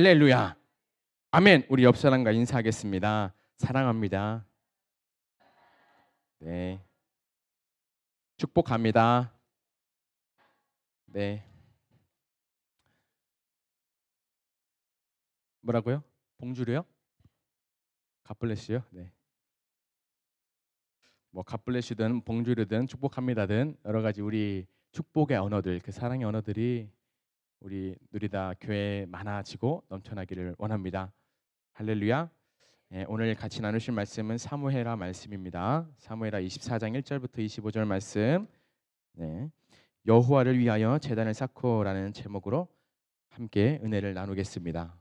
할렐루야. 아멘. 우리 옆 사람과 인사하겠습니다. 사랑합니다. 네. 축복합니다. 네. 뭐라고요? 봉주르요? 갓블레스요? 네. 뭐 갓블레스든 봉주르든 축복합니다든 여러 가지 우리 축복의 언어들, 그 사랑의 언어들이 우리 누리다 교회에 많아지고 넘쳐나기를 원합니다. 할렐루야. 오늘 같이 나누실 말씀은 사무엘하 말씀입니다. 사무엘하 24장 1절부터 25절 말씀. 네. 여호와를 위하여 제단을 쌓고라는 제목으로 함께 은혜를 나누겠습니다.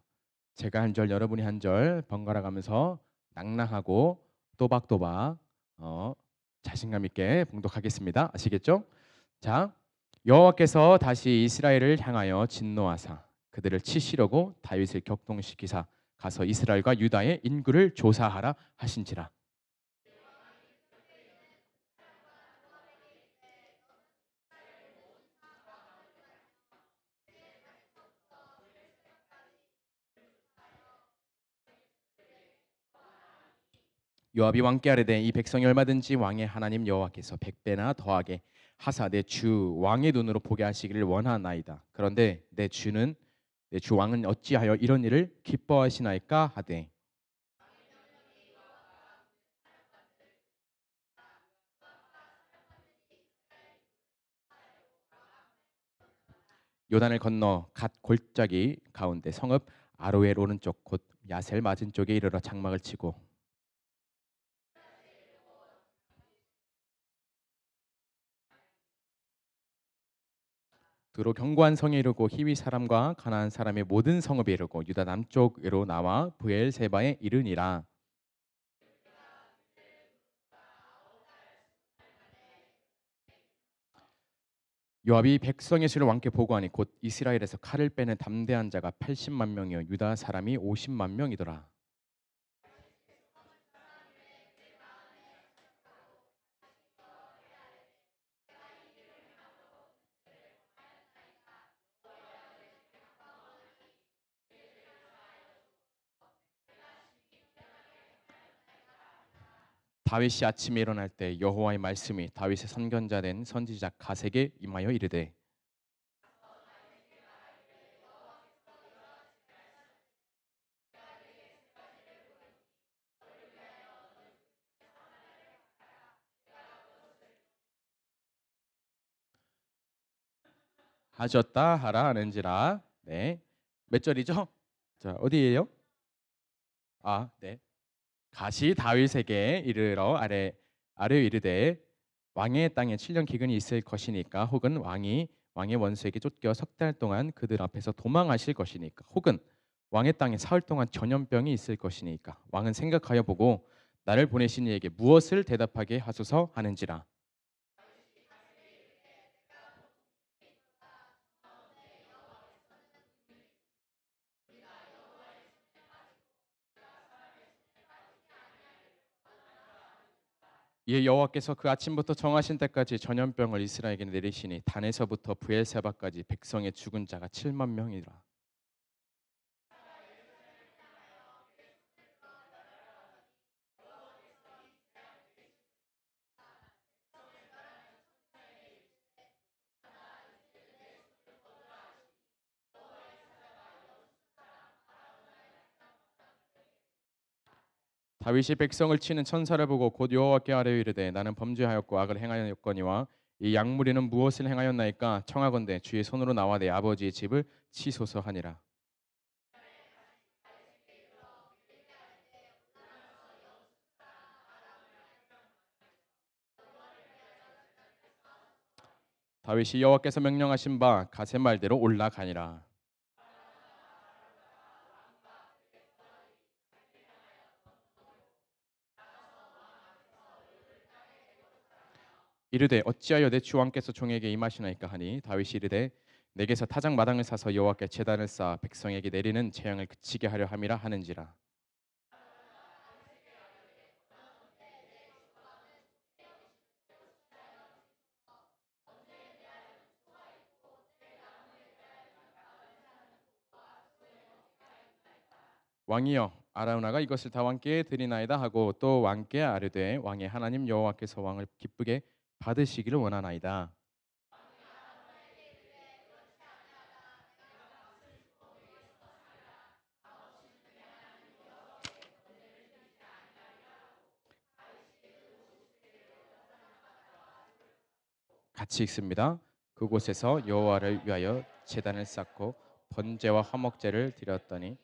제가 한 절, 여러분이 한 절 번갈아 가면서 낭낭하고 또박또박 자신감 있게 봉독하겠습니다. 아시겠죠? 자, 여호와께서 다시 이스라엘을 향하여 진노하사 그들을 치시려고 다윗을 격동시키사 가서 이스라엘과 유다의 인구를 조사하라 하신지라. 요압이 왕께 아뢰되 이 백성이 얼마든지 왕의 하나님 여호와께서 백배나 더하게 하사 내 주 왕의 눈으로 보게 하시기를 원하나이다. 그런데 내 주 왕은 어찌하여 이런 일을 기뻐하시나이까 하되 요단을 건너 갓 골짜기 가운데 성읍 아로엘 오른쪽 곧 야셀 맞은 쪽에 이르러 장막을 치고 두로 견고한 성에 이르고 히위 사람과 가나안 사람의 모든 성읍에 이르고 유다 남쪽으로 나와 브엘세바에 이르니라. 요압이 백성의 수를 왕께 보고하니 곧 이스라엘에서 칼을 빼는 담대한 자가 80만 명이요 유다 사람이 50만 명이더라. 다윗이 아침에 일어날 때 여호와의 말씀이 다윗의 선견자 된 선지자 가세게 임하여 이르되 하셨다 하라 하는지라. 네. 몇 절이죠? 자, 어디예요? 아, 네. 가시 다윗에게 이르러 아뢰 이르되 왕의 땅에 7년 기근이 있을 것이니까 혹은 왕의 원수에게 쫓겨 석 달 동안 그들 앞에서 도망하실 것이니까 혹은 왕의 땅에 사흘 동안 전염병이 있을 것이니까 왕은 생각하여 보고 나를 보내신 이에게 무엇을 대답하게 하소서 하는지라. 이에 여호와께서 그 아침부터 정하신 때까지 전염병을 이스라엘에게 내리시니 단에서부터 브엘세바까지 백성의 죽은 자가 7만 명이라. 다윗이 백성을 치는 천사를 보고 곧 여호와께 아뢰어 이르되 나는 범죄하였고 악을 행하였거니와 이 양무리는 무엇을 행하였나이까 청하건대 주의 손으로 나와 내 아버지의 집을 치소서 하니라. 다윗이 여호와께서 명령하신 바 가세 말대로 올라가니라. 이르되 어찌하여 내 주 왕께서 종에게 임하시나이까 하니 다윗이 이르되 내게서 타작 마당을 사서 여호와께 제단을 쌓아 백성에게 내리는 재앙을 그치게 하려 함이라 하는지라. 왕이여 아라우나가 이것을 다 왕께 드리나이다 하고 또 왕께 아뢰되 왕의 하나님 여호와께서 왕을 기쁘게 받으시기를 원하나이다. 같이 읽습니다. 그곳에서 여호와를 위하여 제단을 쌓고 번제와 화목제를 드렸더니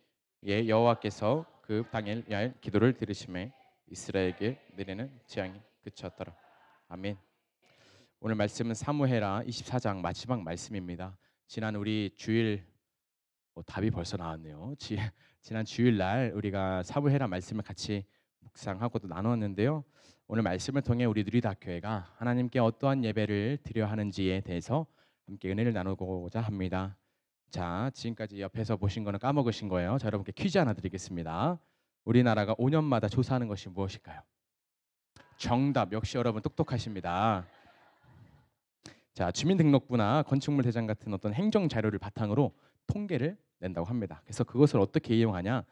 예 여호와께서 그 당일 위하여 기도를 들으심에 이스라엘에게 내리는 재앙이 그쳤더라. 아멘. 오늘 말씀은 사무엘하 24장 마지막 말씀입니다. 지난 우리 주일 답이 벌써 나왔네요. 지난 주일날 우리가 사무엘하 말씀을 같이 묵상하고도 나눴는데요. 오늘 말씀을 통해 우리 누리다교회가 하나님께 어떠한 예배를 드려야 하는지에 대해서 함께 은혜를 나누고자 합니다. 자, 지금까지 옆에서 보신 거는 까먹으신 거예요. 자, 여러분께 퀴즈 하나 드리겠습니다. 우리나라가 5년마다 조사하는 것이 무엇일까요? 정답. 역시 여러분 똑똑하십니다. 자, 주민등록부나 건축물 대장 같은 어떤 행정 자료를 바탕으로 통계를 낸다고 합니다. 그래서 그것을 어떻게 이용하냐?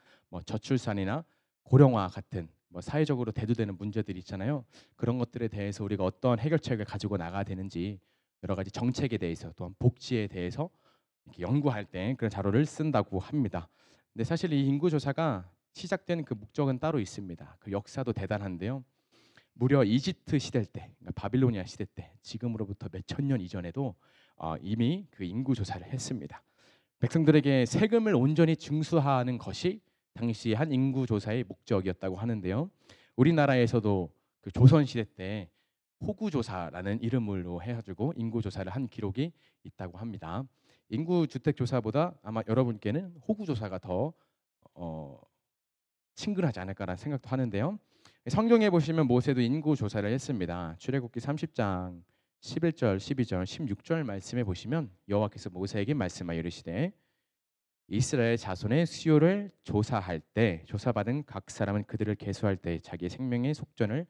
저출산이나 고령화 같은 사회적으로 대두되는 문제들이 있잖아요. 그런 것들에 대해서 우리가 어떤 해결책을 가지고 나가야 되는지 여러 가지 정책에 대해서 또한 복지에 대해서 이렇게 연구할 때 그런 자료를 쓴다고 합니다. 근데 사실 이 인구 조사가 시작된 그 목적은 따로 있습니다. 그 역사도 대단한데요. 무려 이집트 시대 때, 그러니까 바빌로니아 시대 때, 지금으로부터 몇천 년 이전에도 이미 그 인구 조사를 했습니다. 백성들에게 세금을 온전히 징수하는 것이 당시 한 인구 조사의 목적이었다고 하는데요. 우리나라에서도 그 조선 시대 때 호구 조사라는 이름으로 해가지고 인구 조사를 한 기록이 있다고 합니다. 인구 주택 조사보다 아마 여러분께는 호구 조사가 더 친근하지 않을까라는 생각도 하는데요. 성경에 보시면 모세도 인구 조사를 했습니다. 출애굽기 30장 11절, 12절, 16절 말씀에 보시면 여호와께서 모세에게 말씀하여 이르시되 이스라엘 자손의 수요를 조사할 때 조사받은 각 사람은 그들을 계수할 때 자기의 생명의 속전을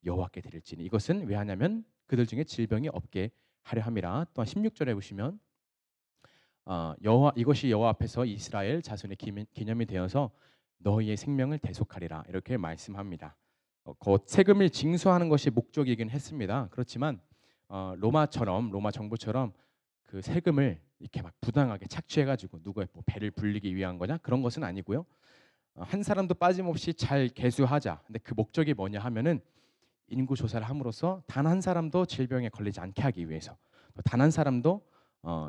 여호와께 드릴지니 이것은 왜 하냐면 그들 중에 질병이 없게 하려 함이라. 또한 16절에 보시면 여호와 이것이 여호와 앞에서 이스라엘 자손의 기념이 되어서 너희의 생명을 대속하리라 이렇게 말씀합니다. 곧 세금을 징수하는 것이 목적이긴 했습니다. 그렇지만 로마 정부처럼 그 세금을 이렇게 막 부당하게 착취해가지고 누구의 배를 불리기 위한 거냐 그런 것은 아니고요. 한 사람도 빠짐없이 잘 계수하자. 근데 그 목적이 뭐냐 하면은 인구 조사를 함으로써 단 한 사람도 질병에 걸리지 않게 하기 위해서, 단 한 사람도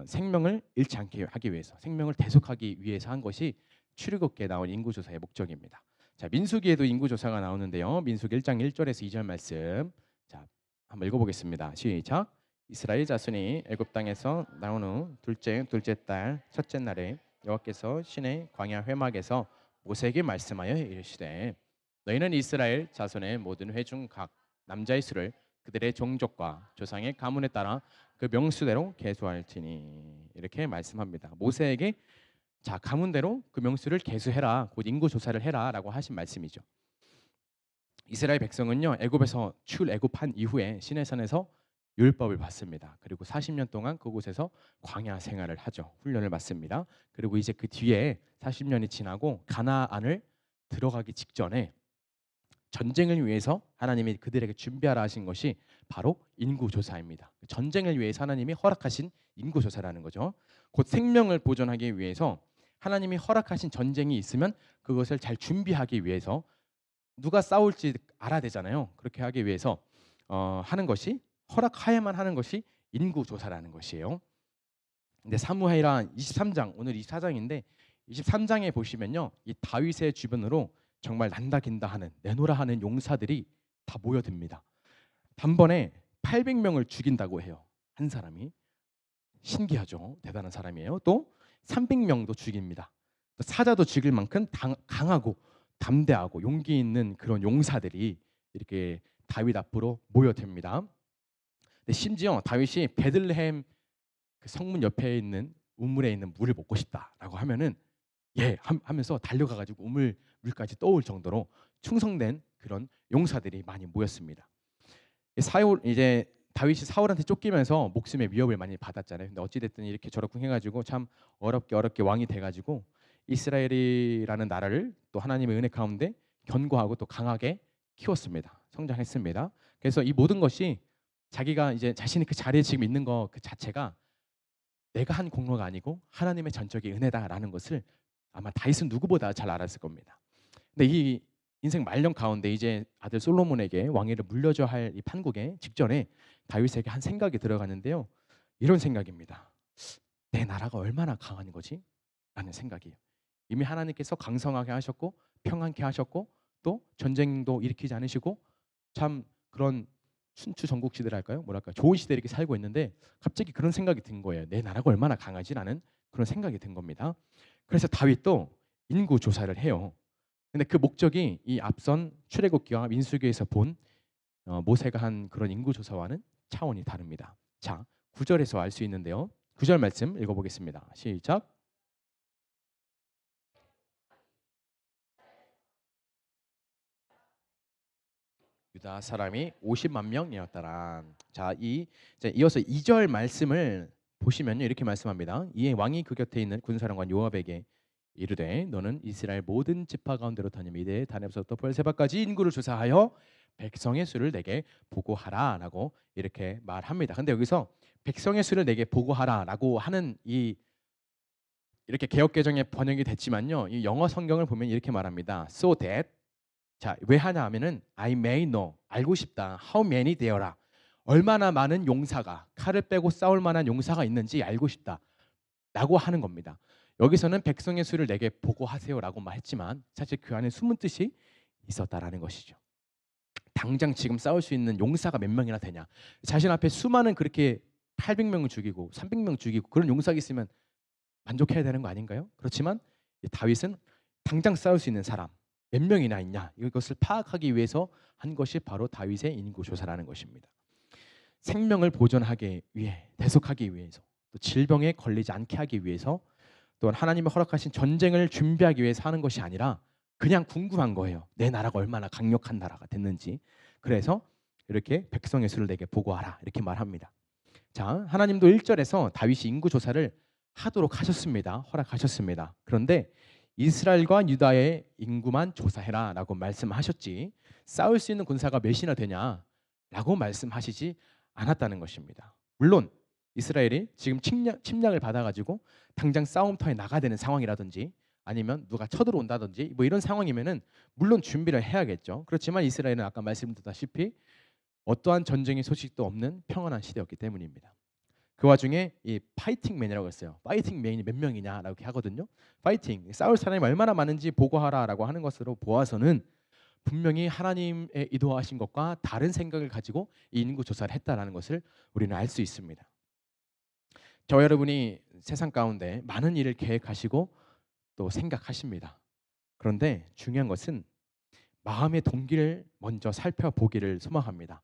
생명을 잃지 않게 하기 위해서, 생명을 대속하기 위해서 한 것이 출애굽기에 나온 인구 조사의 목적입니다. 자, 민수기에도 인구 조사가 나오는데요. 민수기 1장 1절에서 2절 말씀. 자, 한번 읽어보겠습니다. 시작. 이스라엘 자손이 애굽 땅에서 나온 후 둘째 달 첫째 날에 여호와께서 시내 광야 회막에서 모세에게 말씀하여 이르시되 너희는 이스라엘 자손의 모든 회 중 각 남자의 수를 그들의 종족과 조상의 가문에 따라 그 명수대로 계수할지니 이렇게 말씀합니다. 모세에게 자 가문대로 그 명수를 계수해라, 곧 인구 조사를 해라라고 하신 말씀이죠. 이스라엘 백성은요 애굽에서 출애굽한 이후에 시내산에서 율법을 받습니다. 그리고 40년 동안 그곳에서 광야 생활을 하죠. 훈련을 받습니다. 그리고 이제 그 뒤에 40년이 지나고 가나안을 들어가기 직전에 전쟁을 위해서 하나님이 그들에게 준비하라 하신 것이 바로 인구조사입니다. 전쟁을 위해서 하나님이 허락하신 인구조사라는 거죠. 곧 생명을 보존하기 위해서 하나님이 허락하신 전쟁이 있으면 그것을 잘 준비하기 위해서 누가 싸울지 알아야 되잖아요. 그렇게 하기 위해서 하는 것이, 허락하야만 하는 것이 인구조사라는 것이에요. 근데 사무엘하 23장, 오늘 24장인데 23장에 보시면요, 이 다윗의 주변으로 정말 난다긴다 하는, 내노라 하는 용사들이 다 모여듭니다. 단번에 800명을 죽인다고 해요. 한 사람이. 신기하죠. 대단한 사람이에요. 또 300명도 죽입니다. 사자도 죽일 만큼 강하고 담대하고 용기 있는 그런 용사들이 이렇게 다윗 앞으로 모여듭니다. 근데 심지어 다윗이 베들레헴 그 성문 옆에 있는 우물에 있는 물을 먹고 싶다라고 하면은 하면서 달려가가지고 물까지 떠올 정도로 충성된 그런 용사들이 많이 모였습니다. 이제 다윗이 사울한테 쫓기면서 목숨의 위협을 많이 받았잖아요. 근데 어찌 됐든 이렇게 저렇게 해가지고 참 어렵게 왕이 돼가지고 이스라엘이라는 나라를 또 하나님의 은혜 가운데 견고하고 또 강하게 키웠습니다. 성장했습니다. 그래서 이 모든 것이 자기가 이제 자신이 그 자리에 지금 있는 거 그 자체가 내가 한 공로가 아니고 하나님의 전적인 은혜다라는 것을 아마 다윗은 누구보다 잘 알았을 겁니다. 근데 이 인생 말년 가운데 이제 아들 솔로몬에게 왕위를 물려줘야 할 이 판국의 직전에 다윗에게 한 생각이 들어가는데요. 이런 생각입니다. 내 나라가 얼마나 강한 거지? 라는 생각이에요. 이미 하나님께서 강성하게 하셨고 평안케 하셨고 또 전쟁도 일으키지 않으시고 참 그런 순추 전국시대랄까요? 뭐랄까 좋은 시대에 이렇게 살고 있는데 갑자기 그런 생각이 든 거예요. 내 나라가 얼마나 강하지라는 그런 생각이 든 겁니다. 그래서 다윗도 인구 조사를 해요. 근데 그 목적이 이 앞선 출애굽기와 민수기에서 본 모세가 한 그런 인구 조사와는 차원이 다릅니다. 자, 9절에서 알 수 있는데요. 9절 말씀 읽어보겠습니다. 시작. 유다 사람이 50만 명이었더라. 자, 이제 이어서 2절 말씀을 보시면요. 이렇게 말씀합니다. 이에 왕이 그 곁에 있는 군사령관 요압에게 이르되 너는 이스라엘 모든 지파 가운데로 다니며 이르되 단에서부터 벌세바까지 인구를 조사하여 백성의 수를 내게 보고하라라고 이렇게 말합니다. 근데 여기서 백성의 수를 내게 보고하라라고 하는 이 이렇게 개역 개정에 번역이 됐지만요. 이 영어 성경을 보면 이렇게 말합니다. So that 자, 왜 하냐 하면은 I may know 알고 싶다. How many 되어라. 얼마나 많은 용사가 칼을 빼고 싸울 만한 용사가 있는지 알고 싶다. 라고 하는 겁니다. 여기서는 백성의 수를 내게 보고하세요라고 말했지만 사실 그 안에 숨은 뜻이 있었다라는 것이죠. 당장 지금 싸울 수 있는 용사가 몇 명이나 되냐. 자신 앞에 수많은 그렇게 800명을 죽이고 300명 죽이고 그런 용사가 있으면 만족해야 되는 거 아닌가요? 그렇지만 다윗은 당장 싸울 수 있는 사람 몇 명이나 있냐 이것을 파악하기 위해서 한 것이 바로 다윗의 인구 조사라는 것입니다. 생명을 보존하기 위해 대속하기 위해서 또 질병에 걸리지 않게 하기 위해서 또한 하나님이 허락하신 전쟁을 준비하기 위해서 하는 것이 아니라 그냥 궁금한 거예요. 내 나라가 얼마나 강력한 나라가 됐는지. 그래서 이렇게 백성의 수를 내게 보고하라 이렇게 말합니다. 자, 하나님도 1절에서 다윗이 인구 조사를 하도록 하셨습니다. 허락하셨습니다. 그런데 이스라엘과 유다의 인구만 조사해라라고 말씀하셨지 싸울 수 있는 군사가 몇이나 되냐라고 말씀하시지 않았다는 것입니다. 물론 이스라엘이 지금 침략을 받아가지고 당장 싸움터에 나가야 되는 상황이라든지 아니면 누가 쳐들어온다든지 뭐 이런 상황이면은 물론 준비를 해야겠죠. 그렇지만 이스라엘은 아까 말씀드렸다시피 어떠한 전쟁의 소식도 없는 평안한 시대였기 때문입니다. 그 와중에 이 파이팅맨이라고 했어요. 파이팅맨이 몇 명이냐라고 이렇게 하거든요. 파이팅, 싸울 사람이 얼마나 많은지 보고하라라고 하는 것으로 보아서는 분명히 하나님의 인도하신 것과 다른 생각을 가지고 이 인구 조사를 했다라는 것을 우리는 알 수 있습니다. 저와 여러분이 세상 가운데 많은 일을 계획하시고 또 생각하십니다. 그런데 중요한 것은 마음의 동기를 먼저 살펴보기를 소망합니다.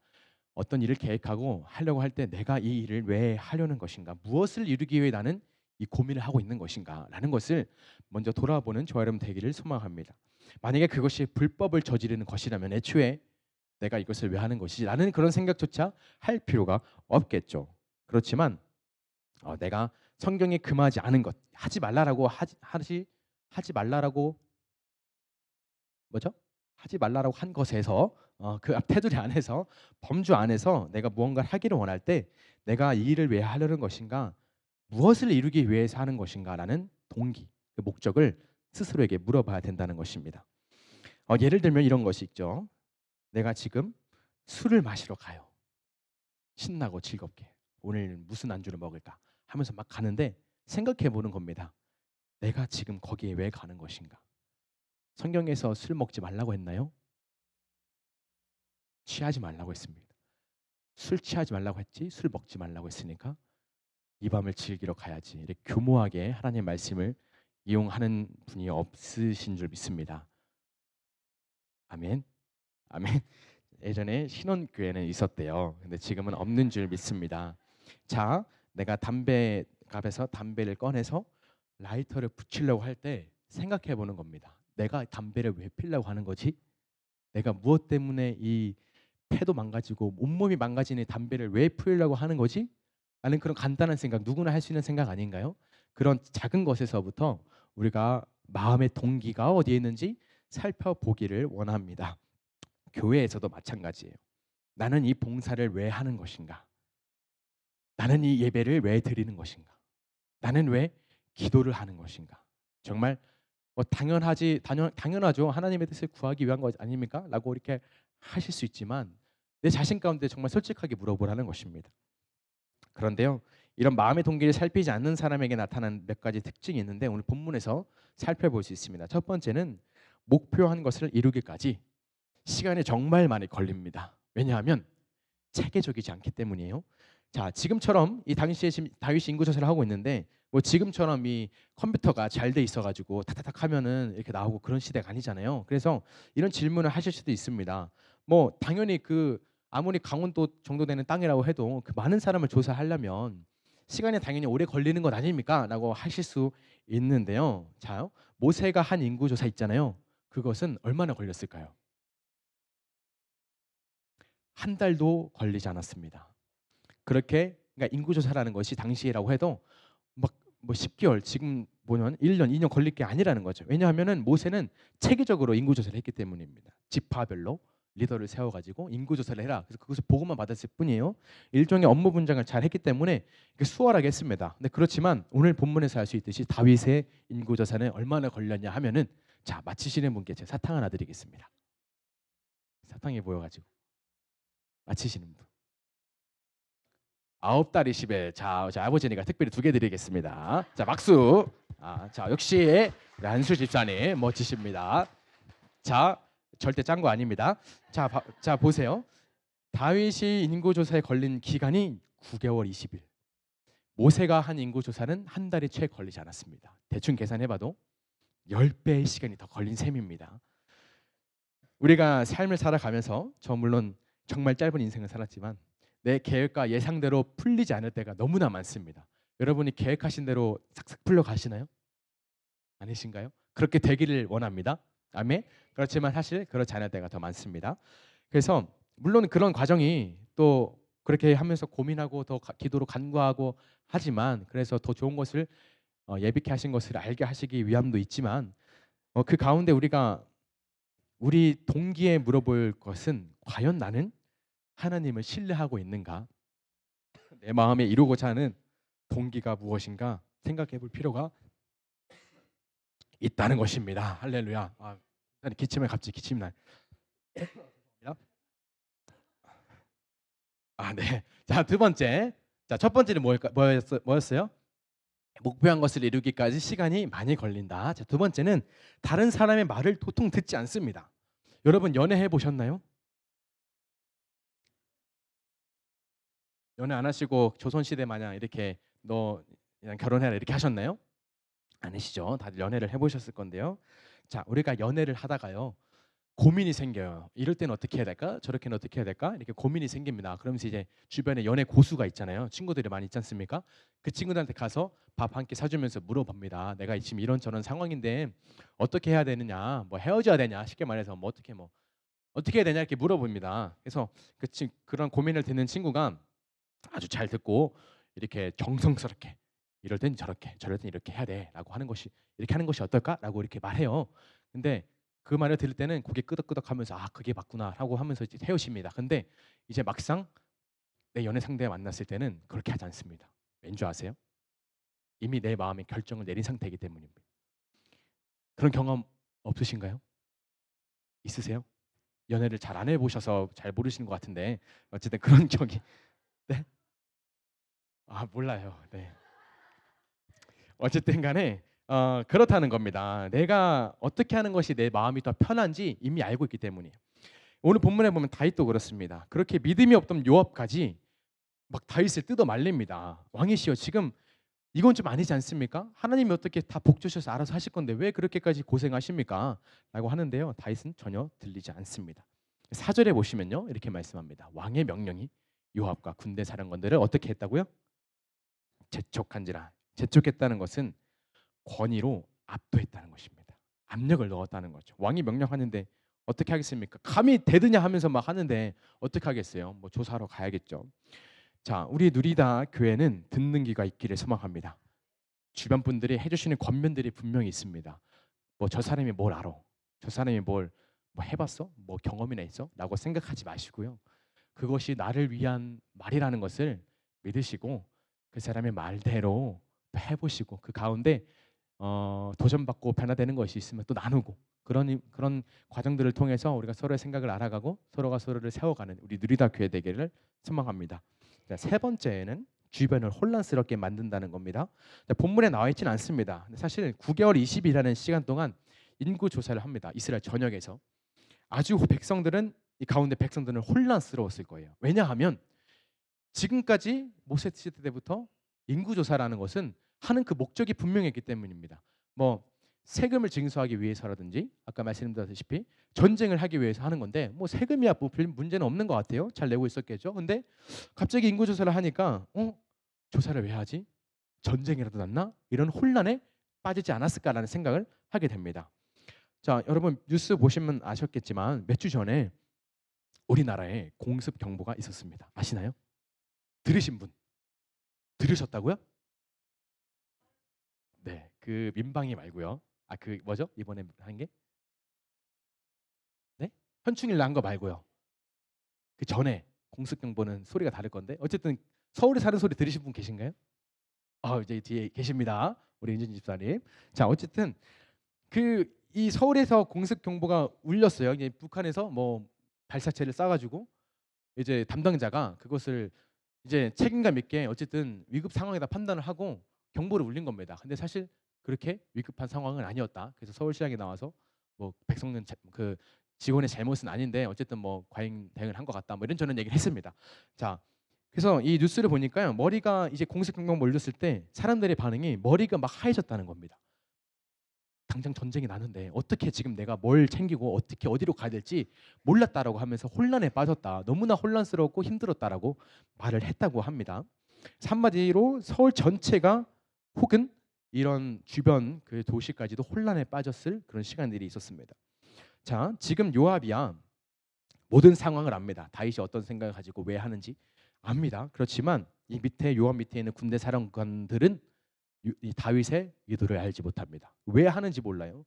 어떤 일을 계획하고 하려고 할 때 내가 이 일을 왜 하려는 것인가, 무엇을 이루기 위해 나는 이 고민을 하고 있는 것인가라는 것을 먼저 돌아보는 저와 여러분 되기를 소망합니다. 만약에 그것이 불법을 저지르는 것이라면 애초에 내가 이것을 왜 하는 것이라는 그런 생각조차 할 필요가 없겠죠. 그렇지만 내가 성경에 금하지 않은 것, 하지 말라라고 하지 말라라고 뭐죠? 하지 말라라고 한 것에서 그 테두리 안에서 범주 안에서 내가 무언가를 하기를 원할 때 내가 이 일을 왜 하려는 것인가, 무엇을 이루기 위해서 하는 것인가라는 동기, 그 목적을 스스로에게 물어봐야 된다는 것입니다. 예를 들면 이런 것이 있죠. 내가 지금 술을 마시러 가요. 신나고 즐겁게 오늘 무슨 안주를 먹을까 하면서 막 가는데 생각해 보는 겁니다. 내가 지금 거기에 왜 가는 것인가? 성경에서 술 먹지 말라고 했나요? 취하지 말라고 했습니다. 술 취하지 말라고 했지 술 먹지 말라고 했으니까 이 밤을 즐기러 가야지. 이렇게 교모하게 하나님의 말씀을 이용하는 분이 없으신 줄 믿습니다. 아멘. 아멘. 예전에 신혼교회는 있었대요. 근데 지금은 없는 줄 믿습니다. 자, 내가 담배 값에서 담배를 꺼내서 라이터를 붙이려고 할 때 생각해 보는 겁니다. 내가 담배를 왜 피려고 하는 거지? 내가 무엇 때문에 이 폐도 망가지고 온몸이 망가지는 담배를 왜 피우려고 하는 거지? 라는 그런 간단한 생각, 누구나 할 수 있는 생각 아닌가요? 그런 작은 것에서부터 우리가 마음의 동기가 어디에 있는지 살펴보기를 원합니다. 교회에서도 마찬가지예요. 나는 이 봉사를 왜 하는 것인가? 나는 이 예배를 왜 드리는 것인가? 나는 왜 기도를 하는 것인가? 정말 당연하죠. 하나님의 뜻을 구하기 위한 것 아닙니까? 라고 이렇게 하실 수 있지만 내 자신 가운데 정말 솔직하게 물어보라는 것입니다. 그런데요, 이런 마음의 동기를 살피지 않는 사람에게 나타나는 몇 가지 특징이 있는데 오늘 본문에서 살펴볼 수 있습니다. 첫 번째는 목표한 것을 이루기까지 시간이 정말 많이 걸립니다. 왜냐하면 체계적이지 않기 때문이에요. 자, 지금처럼 이 당시에 지금 다윗이 인구조사를 하고 있는데 뭐 지금처럼 이 컴퓨터가 잘 돼 있어가지고 타타닥 하면은 이렇게 나오고 그런 시대가 아니잖아요. 그래서 이런 질문을 하실 수도 있습니다. 뭐 당연히 그 아무리 강원도 정도 되는 땅이라고 해도 그 많은 사람을 조사하려면 시간이 당연히 오래 걸리는 것 아닙니까? 라고 하실 수 있는데요. 자, 모세가 한 인구조사 있잖아요. 그것은 얼마나 걸렸을까요? 한 달도 걸리지 않았습니다. 그렇게 그러니까 인구조사라는 것이 당시라고 해도 막 뭐 10개월 지금 보면 1년, 2년 걸릴 게 아니라는 거죠. 왜냐하면은 모세는 체계적으로 인구조사를 했기 때문입니다. 지파별로 리더를 세워가지고 인구조사를 해라. 그래서 그것을 보고만 받았을 뿐이에요. 일종의 업무 분장을 잘 했기 때문에 수월하게 했습니다. 근데 그렇지만 오늘 본문에서 알 수 있듯이 다윗의 인구조사는 얼마나 걸렸냐 하면은 자, 맞히시는 분께 제가 사탕 하나 드리겠습니다. 사탕이 보여가지고 맞히시는 분. 9달 20에 자 아버지니까 특별히 2개 드리겠습니다. 자 박수. 자 역시 안수 집사님 멋지십니다. 자 절대 짠 거 아닙니다. 자 보세요. 다윗이 인구조사에 걸린 기간이 9개월 20일. 모세가 한 인구조사는 한 달이 채 걸리지 않았습니다. 대충 계산해봐도 10배의 시간이 더 걸린 셈입니다. 우리가 삶을 살아가면서 저 물론 정말 짧은 인생을 살았지만 내 계획과 예상대로 풀리지 않을 때가 너무나 많습니다. 여러분이 계획하신 대로 싹싹 풀려 가시나요? 아니신가요? 그렇게 되기를 원합니다. 아멘. 그렇지만 사실 그렇지 않을 때가 더 많습니다. 그래서 물론 그런 과정이 또 그렇게 하면서 고민하고 더 기도로 간구하고 하지만 그래서 더 좋은 것을 예비케 하신 것을 알게 하시기 위함도 있지만 그 가운데 우리가 우리 동기에 물어볼 것은 과연 나는 하나님을 신뢰하고 있는가? 내 마음에 이루고자 하는 동기가 무엇인가 생각해 볼 필요가 있다는 것입니다. 할렐루야. 기침을 갑자기 기침이 나. 네. 자, 두 번째. 자, 첫 번째는 뭐였어요? 목표한 것을 이루기까지 시간이 많이 걸린다. 자, 두 번째는 다른 사람의 말을 도통 듣지 않습니다. 여러분 연애해 보셨나요? 연애 안 하시고 조선시대 마냥 이렇게 너 그냥 결혼해라 이렇게 하셨나요? 아니시죠. 다들 연애를 해보셨을 건데요. 자, 우리가 연애를 하다가요. 고민이 생겨요. 이럴 때는 어떻게 해야 될까? 저렇게는 어떻게 해야 될까? 이렇게 고민이 생깁니다. 그러면서 이제 주변에 연애 고수가 있잖아요. 친구들이 많이 있지 않습니까? 그 친구들한테 가서 밥 한 끼 사주면서 물어봅니다. 내가 지금 이런 저런 상황인데 어떻게 해야 되느냐? 뭐 헤어져야 되냐? 쉽게 말해서 어떻게 해야 되냐? 이렇게 물어봅니다. 그래서 그런 고민을 듣는 친구가 아주 잘 듣고 이렇게 정성스럽게 이럴 땐 저렇게 저럴 땐 이렇게 해야 돼라고 하는 것이 이렇게 하는 것이 어떨까라고 이렇게 말해요. 근데 그 말을 들을 때는 고개 끄덕끄덕하면서 그게 맞구나라고 하면서 이제 헤어집니다. 근데 이제 막상 내 연애 상대 만났을 때는 그렇게 하지 않습니다. 왠지 아세요? 이미 내 마음의 결정을 내린 상태이기 때문입니다. 그런 경험 없으신가요? 있으세요? 연애를 잘 안 해보셔서 잘 모르시는 것 같은데 어쨌든 그런 적이 네? 몰라요. 네. 어쨌든 간에 그렇다는 겁니다. 내가 어떻게 하는 것이 내 마음이 더 편한지 이미 알고 있기 때문이에요. 오늘 본문에 보면 다윗도 그렇습니다. 그렇게 믿음이 없던 요압까지 막 다윗을 뜯어 말립니다. 왕이시여 지금 이건 좀 아니지 않습니까? 하나님이 어떻게 다 복 주셔서 알아서 하실 건데 왜 그렇게까지 고생하십니까? 라고 하는데요. 다윗은 전혀 들리지 않습니다. 4절에 보시면요. 이렇게 말씀합니다. 왕의 명령이 요압과 군대 사령관들을 어떻게 했다고요? 재촉한지라. 재촉했다는 것은 권위로 압도했다는 것입니다. 압력을 넣었다는 거죠. 왕이 명령하는데 어떻게 하겠습니까? 감히 대드냐 하면서 막 하는데 어떻게 하겠어요? 뭐 조사하러 가야겠죠. 자, 우리 누리다 교회는 듣는 귀가 있기를 소망합니다. 주변 분들이 해주시는 권면들이 분명히 있습니다. 뭐 저 사람이 뭘 알아? 저 사람이 뭘 뭐 해봤어? 뭐 경험이나 있어? 라고 생각하지 마시고요. 그것이 나를 위한 말이라는 것을 믿으시고 그 사람의 말대로 또 해보시고 그 가운데 도전받고 변화되는 것이 있으면 또 나누고 그런 과정들을 통해서 우리가 서로의 생각을 알아가고 서로가 서로를 세워가는 우리 누리다 교회 되기를 소망합니다. 자, 세 번째는 주변을 혼란스럽게 만든다는 겁니다. 자, 본문에 나와 있지는 않습니다. 근데 사실 9개월 20일이라는 시간 동안 인구 조사를 합니다. 이스라엘 전역에서 아주 백성들은 이 가운데 백성들은 혼란스러웠을 거예요. 왜냐하면 지금까지 모세 시대 때부터 인구 조사라는 것은 하는 그 목적이 분명했기 때문입니다. 뭐 세금을 징수하기 위해서라든지 아까 말씀드렸다시피 전쟁을 하기 위해서 하는 건데 뭐 세금이야 뭐 별 문제는 없는 것 같아요. 잘 내고 있었겠죠. 근데 갑자기 인구 조사를 하니까 조사를 왜 하지? 전쟁이라도 났나? 이런 혼란에 빠지지 않았을까라는 생각을 하게 됩니다. 자, 여러분 뉴스 보시면 아셨겠지만 몇 주 전에 우리나라에 공습 경보가 있었습니다. 아시나요? 들으신 분 들으셨다고요? 네, 그 민방위 말고요. 아, 그 뭐죠? 이번에 한 게? 네? 현충일 난 거 말고요. 그 전에 공습 경보는 소리가 다를 건데 어쨌든 서울에 사는 소리 들으신 분 계신가요? 이제 뒤에 계십니다. 우리 윤진 집사님. 자, 어쨌든 그 이 서울에서 공습 경보가 울렸어요. 이제 북한에서 뭐 발사체를 쏴가지고 이제 담당자가 그것을 이제 책임감 있게 어쨌든 위급 상황이다 판단을 하고 경보를 울린 겁니다. 근데 사실 그렇게 위급한 상황은 아니었다. 그래서 서울시장에 나와서 뭐 백성은 그 직원의 잘못은 아닌데 어쨌든 뭐 과잉 대응을 한 것 같다. 뭐 이런 저런 얘기를 했습니다. 자, 그래서 이 뉴스를 보니까요. 머리가 이제 공습 경보 울렸을 때 사람들의 반응이 머리가 막 하얘졌다는 겁니다. 당장 전쟁이 나는데 어떻게 지금 내가 뭘 챙기고 어떻게 어디로 가야 될지 몰랐다라고 하면서 혼란에 빠졌다. 너무나 혼란스럽고 힘들었다라고 말을 했다고 합니다. 한마디로 서울 전체가 혹은 이런 주변 그 도시까지도 혼란에 빠졌을 그런 시간들이 있었습니다. 자, 지금 요압이야 모든 상황을 압니다. 다윗이 어떤 생각을 가지고 왜 하는지 압니다. 그렇지만 이 밑에 요압 밑에 있는 군대 사령관들은 이 다윗의 의도를 알지 못합니다. 왜 하는지 몰라요.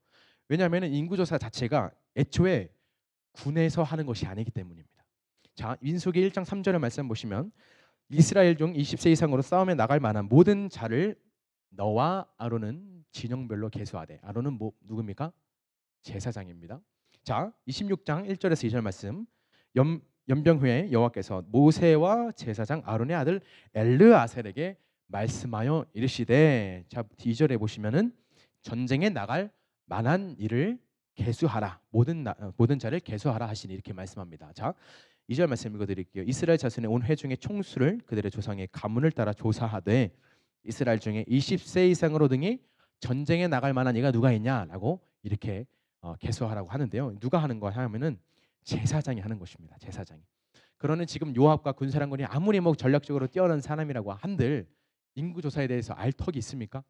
왜냐하면 인구조사 자체가 애초에 군에서 하는 것이 아니기 때문입니다. 자, 민수기 1장 3절의 말씀 보시면 이스라엘 중 20세 이상으로 싸움에 나갈 만한 모든 자를 너와 아론은 진영별로 계수하되. 아론은 뭐 누굽니까? 제사장입니다. 자, 26장 1절에서 2절 말씀. 연병 후에 여호와께서 모세와 제사장 아론의 아들 엘르아셀에게 말씀하여 이르시되. 자, 2절에 보시면은 전쟁에 나갈 만한 일을 계수하라. 모든 자를 계수하라 하시니 이렇게 말씀합니다. 자, 2절 말씀 읽어드릴게요. 이스라엘 자손의 온 회중의 총수를 그들의 조상의 가문을 따라 조사하되 이스라엘 중에 20세 이상으로 등이 전쟁에 나갈 만한 이가 누가 있냐라고 이렇게 계수하라고 하는데요. 누가 하는 거 하면은 제사장이 하는 것입니다. 제사장이. 그러는 지금 요압과 군사령관이 아무리 뭐 전략적으로 뛰어난 사람이라고 한들 인구 조사에 대해서 알 턱이 있습니까?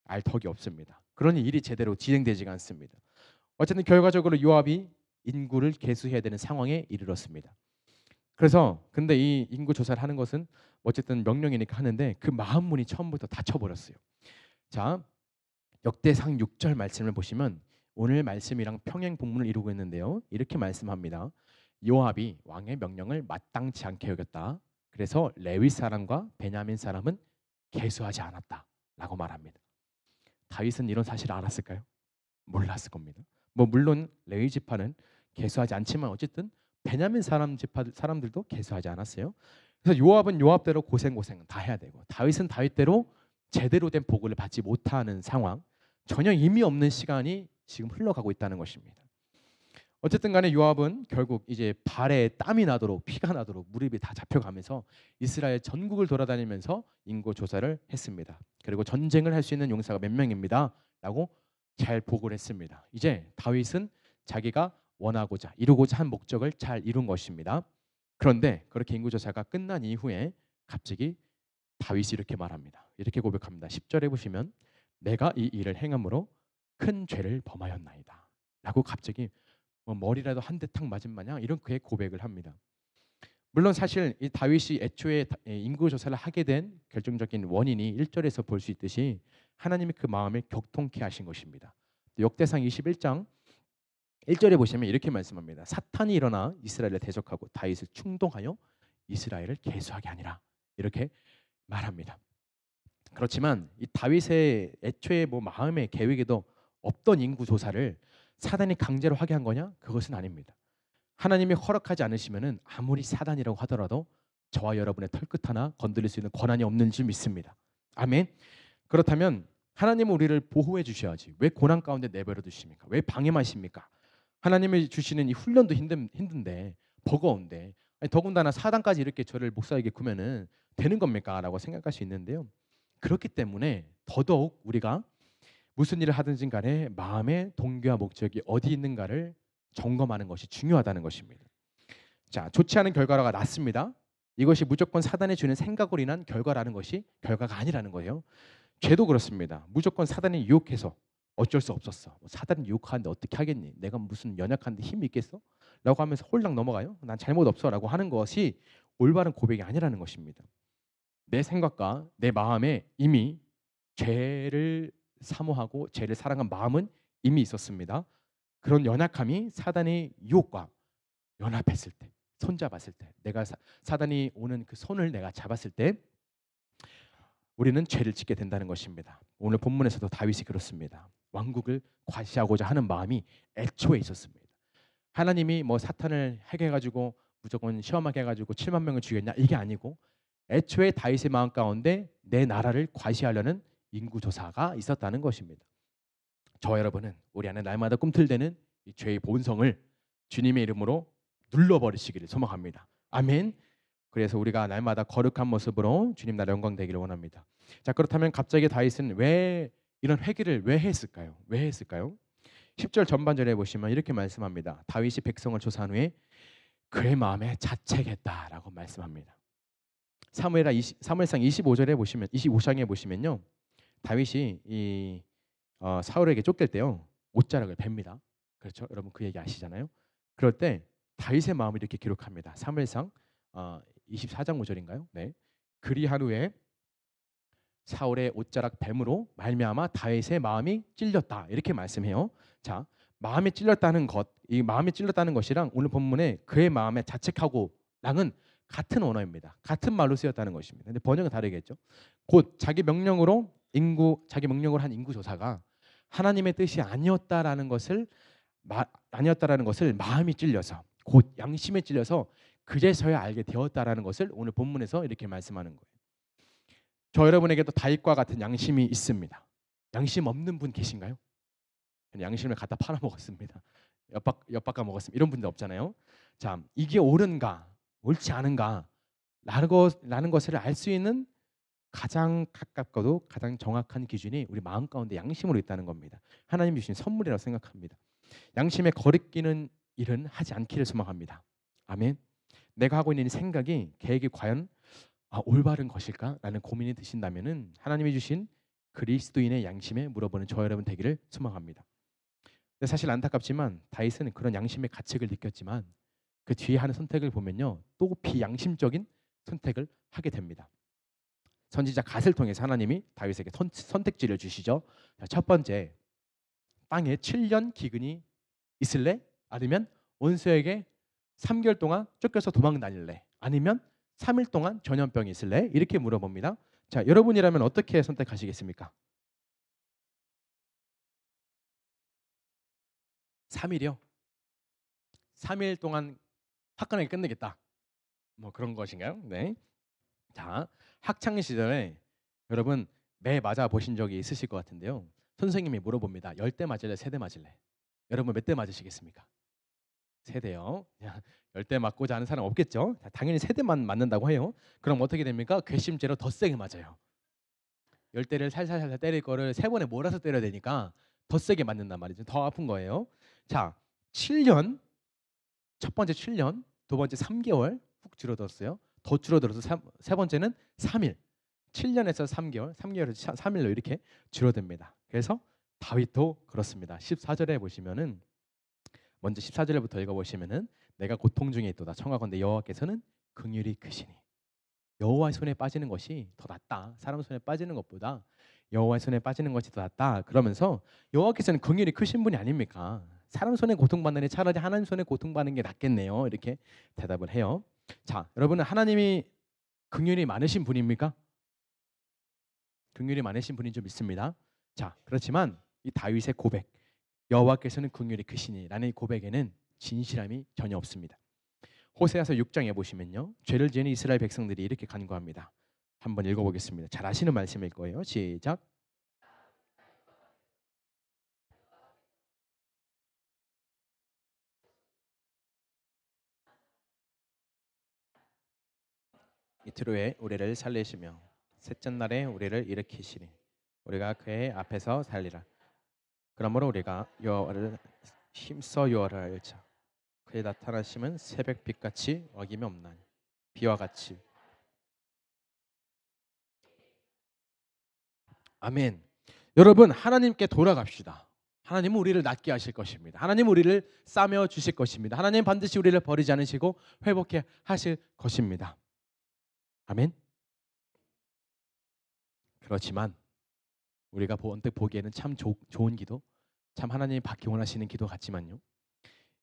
알 턱이 없습니다. 그러니 일이 제대로 진행되지가 않습니다. 어쨌든 결과적으로 요압이 인구를 계수해야 되는 상황에 이르렀습니다. 그래서 근데 이 인구 조사를 하는 것은 어쨌든 명령이니까 하는데 그 마음문이 처음부터 닫혀버렸어요. 자, 역대상 6절 말씀을 보시면 오늘 말씀이랑 평행 본문을 이루고 있는데요. 이렇게 말씀합니다. 요압이 왕의 명령을 마땅치 않게 여겼다. 그래서 레위 사람과 베냐민 사람은 계수하지 않았다라고 말합니다. 다윗은 이런 사실을 알았을까요? 몰랐을 겁니다. 뭐 물론 레위 지파는 계수하지 않지만 어쨌든 베냐민 사람들도 계수하지 않았어요. 그래서 요압은 요압대로 고생 다 해야 되고 다윗은 다윗대로 제대로 된 보고를 받지 못하는 상황, 전혀 의미 없는 시간이 지금 흘러가고 있다는 것입니다. 어쨌든 간에 요압은 결국 이제 발에 땀이 나도록 피가 나도록 무릎이 다 잡혀가면서 이스라엘 전국을 돌아다니면서 인구 조사를 했습니다. 그리고 전쟁을 할 수 있는 용사가 몇 명입니다 라고 잘 보고를 했습니다. 이제 다윗은 자기가 원하고자 이루고자 한 목적을 잘 이룬 것입니다. 그런데 그렇게 인구조사가 끝난 이후에 갑자기 다윗이 이렇게 말합니다. 이렇게 고백합니다. 10절에 보시면 내가 이 일을 행함으로 큰 죄를 범하였나이다 라고 갑자기 뭐 머리라도 한 대 탁 맞은 마냥 이런 그의 고백을 합니다. 물론 사실 이 다윗이 애초에 인구조사를 하게 된 결정적인 원인이 1절에서 볼 수 있듯이 하나님이 그 마음을 격통케 하신 것입니다. 또 역대상 21장 1절에 보시면 이렇게 말씀합니다. 사탄이 일어나 이스라엘을 대적하고 다윗을 충동하여 이스라엘을 계수하게 하니라. 이렇게 말합니다. 그렇지만 이 다윗의 애초에 뭐 마음의 계획에도 없던 인구 조사를 사단이 강제로 하게 한 거냐? 그것은 아닙니다. 하나님이 허락하지 않으시면은 아무리 사단이라고 하더라도 저와 여러분의 털끝 하나 건드릴 수 있는 권한이 없는 줄 믿습니다. 아멘. 그렇다면 하나님은 우리를 보호해 주셔야지. 왜 고난 가운데 내버려 두십니까? 왜 방해하십니까? 하나님이 주시는 이 훈련도 힘든데 버거운데 아니, 더군다나 사단까지 이렇게 저를 목사에게 구면은 되는 겁니까? 라고 생각할 수 있는데요. 그렇기 때문에 더더욱 우리가 무슨 일을 하든지 간에 마음의 동기와 목적이 어디 있는가를 점검하는 것이 중요하다는 것입니다. 자, 좋지 않은 결과가 났습니다. 이것이 무조건 사단이 주는 생각으로 인한 결과라는 것이 결과가 아니라는 거예요. 죄도 그렇습니다. 무조건 사단이 유혹해서 어쩔 수 없었어. 뭐 사단이 유혹하는데 어떻게 하겠니? 내가 무슨 연약한데 힘이 있겠어? 라고 하면서 홀랑 넘어가요. 난 잘못 없어 라고 하는 것이 올바른 고백이 아니라는 것입니다. 내 생각과 내 마음에 이미 죄를 사모하고 죄를 사랑한 마음은 이미 있었습니다. 그런 연약함이 사단의 유혹과 연합했을 때, 손잡았을 때, 내가 사단이 오는 그 손을 내가 잡았을 때 우리는 죄를 짓게 된다는 것입니다. 오늘 본문에서도 다윗이 그렇습니다. 왕국을 과시하고자 하는 마음이 애초에 있었습니다. 하나님이 뭐 사탄을 해결해가지고 무조건 시험하게 해가지고 7만 명을 죽였냐 이게 아니고 애초에 다윗의 마음 가운데 내 나라를 과시하려는 인구조사가 있었다는 것입니다. 저와 여러분은 우리 안에 날마다 꿈틀대는 이 죄의 본성을 주님의 이름으로 눌러버리시기를 소망합니다. 아멘. 그래서 우리가 날마다 거룩한 모습으로 주님 나라 영광 되기를 원합니다. 자, 그렇다면 갑자기 다윗은 왜 이런 회개를 왜 했을까요? 왜 했을까요? 10절 전반절에 보시면 이렇게 말씀합니다. 다윗이 백성을 조사한 후에 그의 마음에 자책했다라고 말씀합니다. 사무엘상 25절에 보시면 25장에 보시면요. 다윗이 이 사울에게 쫓길 때요. 옷자락을 뱁니다. 그렇죠? 여러분 그 얘기 아시잖아요. 그럴 때 다윗의 마음을 이렇게 기록합니다. 사무엘상 24장 5절인가요? 네. 그리한 후에 사울의 옷자락 뱀으로 말미암아 다윗의 마음이 찔렸다. 이렇게 말씀해요. 자, 마음이 찔렸다는 것, 이 마음이 찔렸다는 것이랑 오늘 본문에 그의 마음에 자책하고랑은 같은 언어입니다. 같은 말로 쓰였다는 것입니다. 근데 번역은 다르겠죠. 곧 자기 명령으로 한 인구 조사가 하나님의 뜻이 아니었다라는 것을 마음이 찔려서 곧 양심에 찔려서 그제서야 알게 되었다라는 것을 오늘 본문에서 이렇게 말씀하는 거예요. 저 여러분에게도 다윗과 같은 양심이 있습니다. 양심 없는 분 계신가요? 양심을 갖다 팔아먹었습니다. 엿바꿔 먹었습니다. 이런 분들 없잖아요. 자, 이게 옳은가 옳지 않은가 라는 것을 알 수 있는 가장 가깝고도 가장 정확한 기준이 우리 마음 가운데 양심으로 있다는 겁니다. 하나님 주신 선물이라고 생각합니다. 양심에 거리끼는 일은 하지 않기를 소망합니다. 아멘. 내가 하고 있는 생각이 계획이 과연 올바른 것일까라는 고민이 드신다면은 하나님이 주신 그리스도인의 양심에 물어보는 저 여러분 되기를 소망합니다. 근데 사실 안타깝지만 다윗은 그런 양심의 가책을 느꼈지만 그 뒤에 하는 선택을 보면요 또 비양심적인 선택을 하게 됩니다. 선지자 갓을 통해서 하나님이 다윗에게 선택지를 주시죠. 자, 첫 번째, 땅에 7년 기근이 있을래? 아니면 원수에게 3개월 동안 쫓겨서 도망 다닐래? 아니면 3일 동안 전염병이 있을래? 이렇게 물어봅니다. 자, 여러분이라면 어떻게 선택하시겠습니까? 3일이요? 3일 동안 화끈하게 끝내겠다. 뭐 그런 것인가요? 네. 자, 학창 시절에 여러분 매 맞아 보신 적이 있으실 것 같은데요. 선생님이 물어봅니다. 10대 맞을래? 세대 맞을래? 여러분 몇 대 맞으시겠습니까? 세대요. 10대 맞고자 하는 사람 없겠죠? 당연히 세대만 맞는다고 해요. 그럼 어떻게 됩니까? 괘씸죄로 더 세게 맞아요. 10대를 살살살살 때릴 거를 3번에 몰아서 때려야 되니까 더 세게 맞는단 말이죠. 더 아픈 거예요. 자, 7년, 첫 번째 7년, 두 번째 3개월 훅 줄어들었어요. 더 줄어들어서 세 번째는 3일. 7년에서 3개월, 3개월에서 3일로 이렇게 줄어듭니다. 그래서 다윗도 그렇습니다. 14절에 보시면은 먼저 14절부터 읽어보시면은 내가 고통 중에 있도다 청하건대 여호와께서는 긍휼이 크시니 여호와의 손에 빠지는 것이 더 낫다. 사람 손에 빠지는 것보다 여호와의 손에 빠지는 것이 더 낫다. 그러면서 여호와께서는 긍휼이 크신 분이 아닙니까? 사람 손에 고통받느니 차라리 하나님 손에 고통받는 게 낫겠네요. 이렇게 대답을 해요. 자, 여러분은 하나님이 긍휼이 많으신 분입니까? 긍휼이 많으신 분인 줄 믿습니다. 자, 그렇지만 이 다윗의 고백, 여호와께서는 긍휼이 크시니라는 이 고백에는 진실함이 전혀 없습니다. 호세아서 6장에 보시면요, 죄를 지은 이스라엘 백성들이 이렇게 간구합니다. 한번 읽어보겠습니다. 잘 아시는 말씀일 거예요. 시작. 이틀 후에 우리를 살리시며 셋째 날에 우리를 일으키시니 우리가 그의 앞에서 살리라. 그러므로 우리가 여호와를 힘써 여호와를 알자. 그의 나타나심은 새벽빛같이 어김이 없나니 비와 같이. 아멘. 여러분, 하나님께 돌아갑시다. 하나님은 우리를 낫게 하실 것입니다. 하나님은 우리를 싸매어 주실 것입니다. 하나님은 반드시 우리를 버리지 않으시고 회복해 하실 것입니다. 아멘. 그렇지만 우리가 언뜻 보기에는 참 좋은 기도, 참 하나님이 받기 원하시는 기도 같지만요,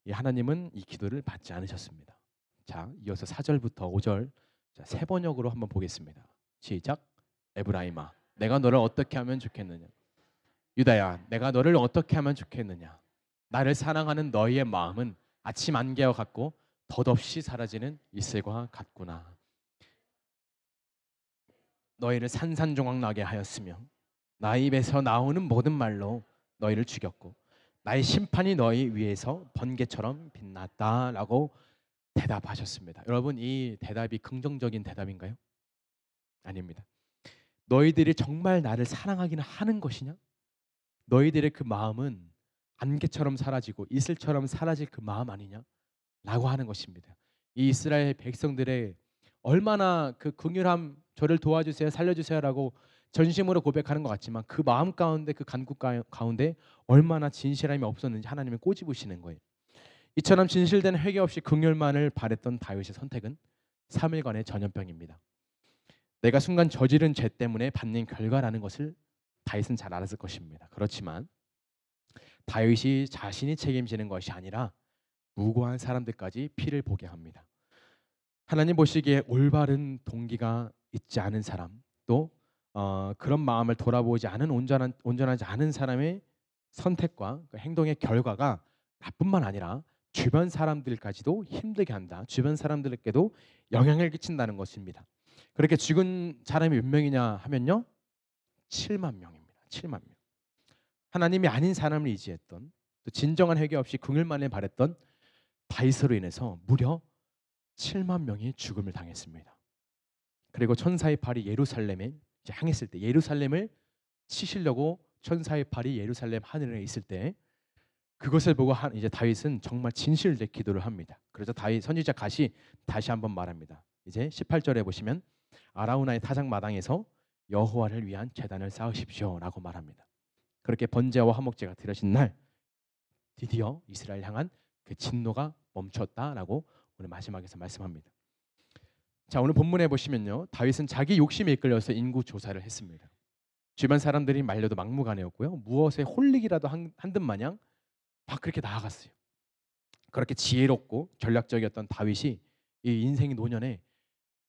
이 하나님은 이 기도를 받지 않으셨습니다. 자, 이어서 4절부터 5절 세 번역으로 한번 보겠습니다. 시작. 에브라임아, 내가 너를 어떻게 하면 좋겠느냐. 유다야, 내가 너를 어떻게 하면 좋겠느냐. 나를 사랑하는 너희의 마음은 아침 안개와 같고 덧없이 사라지는 이슬과 같구나. 너희를 산산조각 나게 하였으며 나의 입에서 나오는 모든 말로 너희를 죽였고 나의 심판이 너희 위에서 번개처럼 빛났다라고 대답하셨습니다. 여러분, 이 대답이 긍정적인 대답인가요? 아닙니다. 너희들이 정말 나를 사랑하기는 하는 것이냐? 너희들의 그 마음은 안개처럼 사라지고 이슬처럼 사라질 그 마음 아니냐? 라고 하는 것입니다. 이 이스라엘 백성들의 얼마나 그 긍휼함, 저를 도와주세요, 살려주세요라고 전심으로 고백하는 것 같지만 그 마음 가운데, 그 간구 가운데 얼마나 진실함이 없었는지 하나님은 꼬집으시는 거예요. 이처럼 진실된 회개 없이 긍휼만을 바랬던 다윗의 선택은 3일간의 전염병입니다. 내가 순간 저지른 죄 때문에 받는 결과라는 것을 다윗은 잘 알았을 것입니다. 그렇지만 다윗이 자신이 책임지는 것이 아니라 무고한 사람들까지 피를 보게 합니다. 하나님 보시기에 올바른 동기가 있지 않은 사람, 또 그런 마음을 돌아보지 않은 온전하지 않은 사람의 선택과 그 행동의 결과가 나뿐만 아니라 주변 사람들까지도 힘들게 한다. 주변 사람들에게도 영향을 끼친다는 것입니다. 그렇게 죽은 사람이 몇 명이냐 하면요, 7만 명입니다. 7만 명. 하나님이 아닌 사람을 의지했던, 또 진정한 회개 없이 긍휼만을 바랬던 다윗으로 인해서 무려 7만 명이 죽음을 당했습니다. 그리고 천사의 팔이 예루살렘에 향했을 때, 예루살렘을 치시려고 천사의 팔이 예루살렘 하늘에 있을 때, 그것을 보고 이제 다윗은 정말 진실된 기도를 합니다. 그래서 다윗 선지자 갓이 다시 한번 말합니다. 이제 18절에 보시면 아라우나의 타작 마당에서 여호와를 위한 제단을 쌓으십시오라고 말합니다. 그렇게 번제와 화목제가 드려진 날 드디어 이스라엘 향한 그 진노가 멈췄다라고 오늘 마지막에서 말씀합니다. 자, 오늘 본문에 보시면요, 다윗은 자기 욕심에 이끌려서 인구 조사를 했습니다. 주변 사람들이 말려도 막무가내였고요, 무엇에 홀리기라도 한 듯 마냥 막 그렇게 나아갔어요. 그렇게 지혜롭고 전략적이었던 다윗이 이 인생 노년에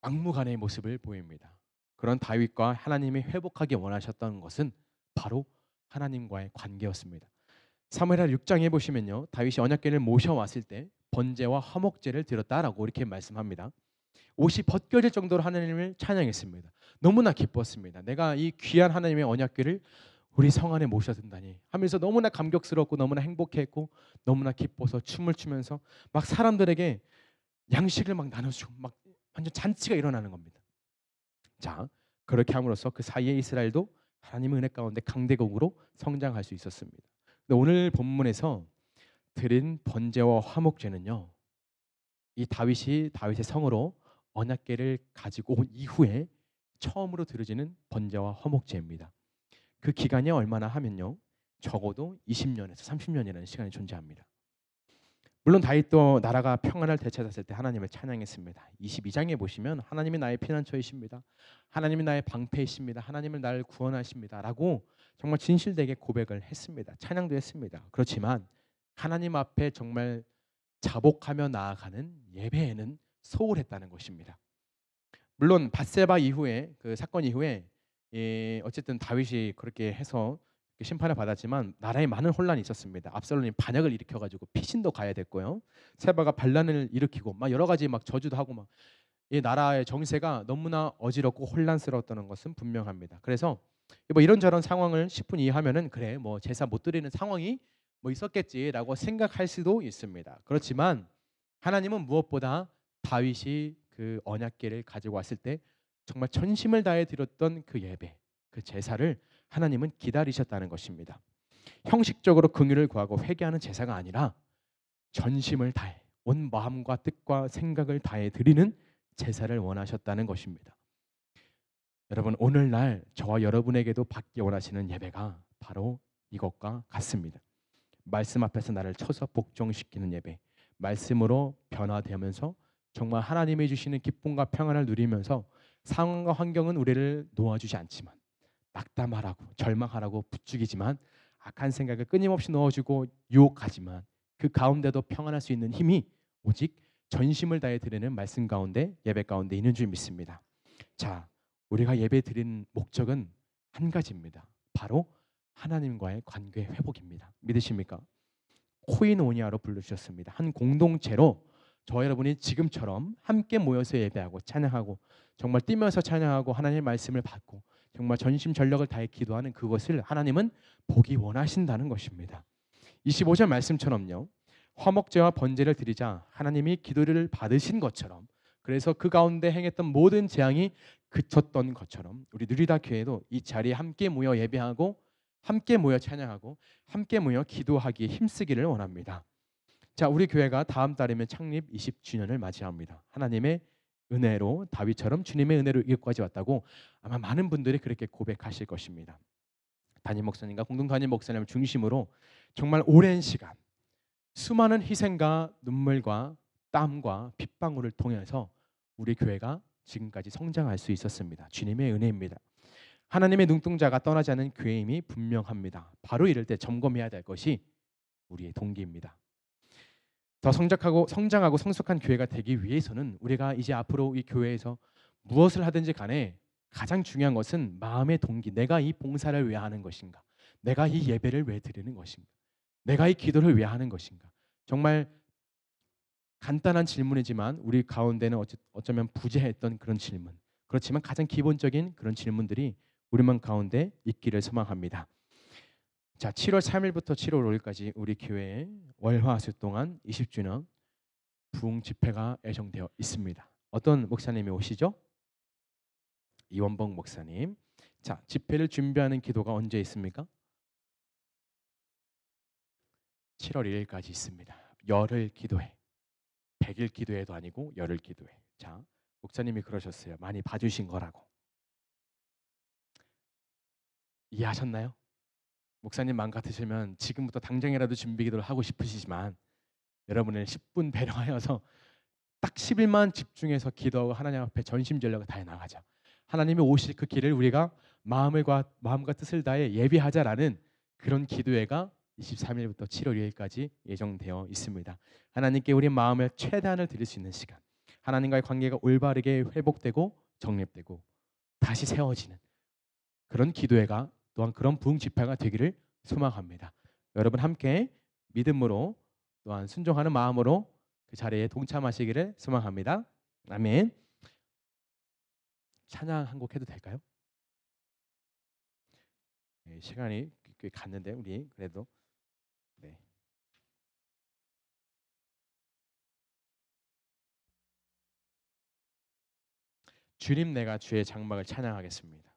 막무가내의 모습을 보입니다. 그런 다윗과 하나님이 회복하기 원하셨던 것은 바로 하나님과의 관계였습니다. 사무엘하 6장에 보시면요, 다윗이 언약궤를 모셔왔을 때 번제와 화목제를 드렸다라고 이렇게 말씀합니다. 옷이 벗겨질 정도로 하나님을 찬양했습니다. 너무나 기뻤습니다. 내가 이 귀한 하나님의 언약궤를 우리 성 안에 모셔둔다니 하면서 너무나 감격스럽고 너무나 행복했고 너무나 기뻐서 춤을 추면서 막 사람들에게 양식을 막 나눠주고 막 완전 잔치가 일어나는 겁니다. 자, 그렇게 함으로써 그 사이에 이스라엘도 하나님의 은혜 가운데 강대국으로 성장할 수 있었습니다. 근데 오늘 본문에서 드린 번제와 화목제는요, 이 다윗의 성으로 언약궤를 가지고 온 이후에 처음으로 드려지는 번제와 화목제입니다. 그 기간이 얼마나 하면요, 적어도 20년에서 30년이라는 시간이 존재합니다. 물론 다윗도 나라가 평안을 되찾았을 때 하나님을 찬양했습니다. 22장에 보시면 하나님이 나의 피난처이십니다. 하나님이 나의 방패이십니다. 하나님은 나를 구원하십니다라고 정말 진실되게 고백을 했습니다. 찬양도 했습니다. 그렇지만 하나님 앞에 정말 자복하며 나아가는 예배에는 소홀했다는 것입니다. 물론 밧세바 이후에 그 사건 이후에 어쨌든 다윗이 그렇게 해서 심판을 받았지만 나라에 많은 혼란이 있었습니다. 압살롬이 반역을 일으켜가지고 피신도 가야 됐고요. 세바가 반란을 일으키고 막 여러 가지 막 저주도 하고 막 이 나라의 정세가 너무나 어지럽고 혼란스러웠다는 것은 분명합니다. 그래서 뭐 이런저런 상황을 10분 이해하면은 그래 뭐 제사 못 드리는 상황이 뭐 있었겠지라고 생각할 수도 있습니다. 그렇지만 하나님은 무엇보다 다윗이 그 언약궤를 가지고 왔을 때 정말 전심을 다해 드렸던 그 예배, 그 제사를 하나님은 기다리셨다는 것입니다. 형식적으로 긍휼을 구하고 회개하는 제사가 아니라 전심을 다해 온 마음과 뜻과 생각을 다해 드리는 제사를 원하셨다는 것입니다. 여러분 오늘날 저와 여러분에게도 받기 원하시는 예배가 바로 이것과 같습니다. 말씀 앞에서 나를 쳐서 복종시키는 예배, 말씀으로 변화되면서 정말 하나님이 주시는 기쁨과 평안을 누리면서 상황과 환경은 우리를 놓아주지 않지만 낙담하라고 절망하라고 부추기지만 악한 생각을 끊임없이 넣어주고 유혹하지만 그 가운데도 평안할 수 있는 힘이 오직 전심을 다해 드리는 말씀 가운데 예배 가운데 있는 줄 믿습니다. 자, 우리가 예배 드리는 목적은 한 가지입니다. 바로 하나님과의 관계 회복입니다. 믿으십니까? 코이노니아로 불러주셨습니다. 한 공동체로 저 여러분이 지금처럼 함께 모여서 예배하고 찬양하고 정말 뛰면서 찬양하고 하나님의 말씀을 받고 정말 전심 전력을 다해 기도하는 그것을 하나님은 보기 원하신다는 것입니다. 25절 말씀처럼요. 화목제와 번제를 드리자 하나님이 기도를 받으신 것처럼 그래서 그 가운데 행했던 모든 재앙이 그쳤던 것처럼 우리 누리다 교회도 이 자리에 함께 모여 예배하고 함께 모여 찬양하고 함께 모여 기도하기에 힘쓰기를 원합니다. 자, 우리 교회가 다음 달이면 창립 20주년을 맞이합니다. 하나님의 은혜로 다윗처럼 주님의 은혜로 여기까지 왔다고 아마 많은 분들이 그렇게 고백하실 것입니다. 담임 목사님과 공동 담임 목사님을 중심으로 정말 오랜 시간 수많은 희생과 눈물과 땀과 핏방울을 통해서 우리 교회가 지금까지 성장할 수 있었습니다. 주님의 은혜입니다. 하나님의 눈동자가 떠나지 않은 교회임이 분명합니다. 바로 이럴 때 점검해야 될 것이 우리의 동기입니다. 더 성장하고 성숙한 교회가 되기 위해서는 우리가 이제 앞으로 이 교회에서 무엇을 하든지 간에 가장 중요한 것은 마음의 동기. 내가 이 봉사를 왜 하는 것인가? 내가 이 예배를 왜 드리는 것인가? 내가 이 기도를 왜 하는 것인가? 정말 간단한 질문이지만 우리 가운데는 어쩌면 부재했던 그런 질문. 그렇지만 가장 기본적인 그런 질문들이 우리만 가운데 있기를 소망합니다. 자, 7월 3일부터 7월 5일까지 우리 교회에 월화수 동안 20주년 부흥 집회가 예정되어 있습니다. 어떤 목사님이 오시죠? 이원봉 목사님. 자, 집회를 준비하는 기도가 언제 있습니까? 7월 1일까지 있습니다. 열흘 기도회. 100일 기도회도 아니고 열흘 기도회. 자, 목사님이 그러셨어요. 많이 봐주신 거라고. 이해하셨나요? 목사님 마음 같으시면 지금부터 당장이라도 준비 기도를 하고 싶으시지만 여러분을 10분 배려하여서 딱 10일만 집중해서 기도하고 하나님 앞에 전심전력을 다해 나가자. 하나님이 오실 그 길을 우리가 마음과 뜻을 다해 예비하자라는 그런 기도회가 23일부터 7월 2일까지 예정되어 있습니다. 하나님께 우리 마음의 최대한을 드릴 수 있는 시간, 하나님과의 관계가 올바르게 회복되고 정립되고 다시 세워지는 그런 기도회가 또한 그런 부흥 집회가 되기를 소망합니다. 여러분 함께 믿음으로 또한 순종하는 마음으로 그 자리에 동참하시기를 소망합니다. 아멘. 찬양 한 곡 해도 될까요? 네, 시간이 꽤 갔는데 우리 그래도 네. 주님 내가 주의 장막을 찬양하겠습니다.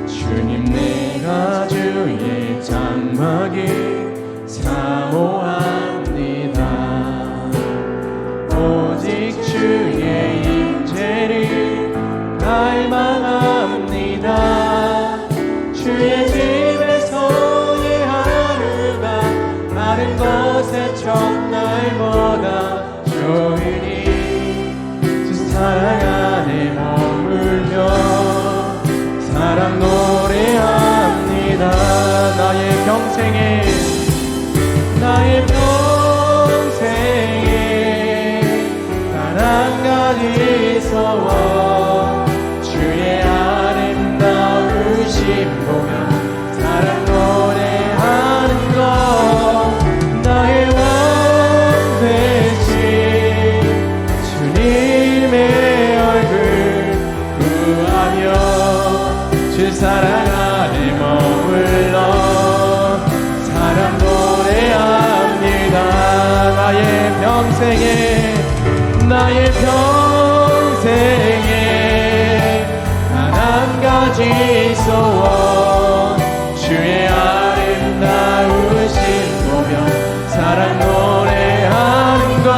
주님 내가 주의 장막이 사모합니다. 오직 주의 임재를 갈망합니다. 주의 집에서의 하루가 다른 곳의 첫날보다 좋으니 주 사랑 안에 머물며 사랑 노래합니다. 나의 평생에 단 한 가지 소원 주의 아름다우심 보며 사랑 노래하는 것 나의 왕 되신 주님의 얼굴 구하며 주 사랑 안에 머물러 사랑 노래합니다. 나의 평생에 단 한 가지 소원 주의 아름다우심 보며 사랑 노래하는 것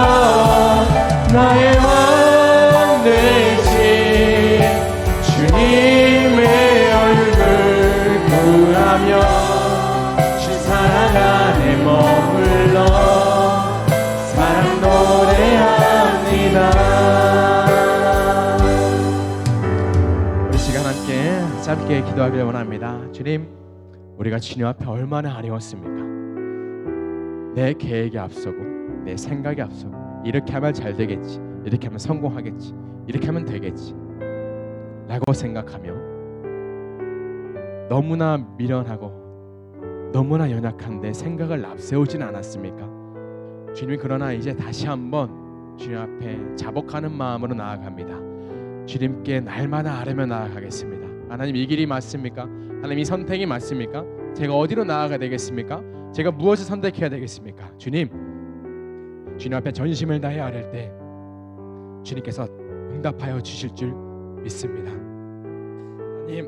나의 왕 되신 주님의 얼굴 구하며 주 사랑 안에 머물러 사랑 노래합니다. 우리 시간 함께 짧게 기도하기를 원합니다. 주님, 우리가 주님 앞에 얼마나 어려웠습니까? 내 계획이 앞서고 내 생각이 앞서고 이렇게 하면 잘 되겠지, 이렇게 하면 성공하겠지, 이렇게 하면 되겠지 라고 생각하며 너무나 미련하고 너무나 연약한 내 생각을 앞세우진 않았습니까? 주님, 그러나 이제 다시 한번 주님 앞에 자복하는 마음으로 나아갑니다. 주님께 날마다 아뢰며 나아가겠습니다. 하나님, 이 길이 맞습니까? 하나님, 이 선택이 맞습니까? 제가 어디로 나아가야 되겠습니까? 제가 무엇을 선택해야 되겠습니까? 주님 앞에 전심을 다해 아뢰 때 주님께서 응답하여 주실 줄 믿습니다. 하나님,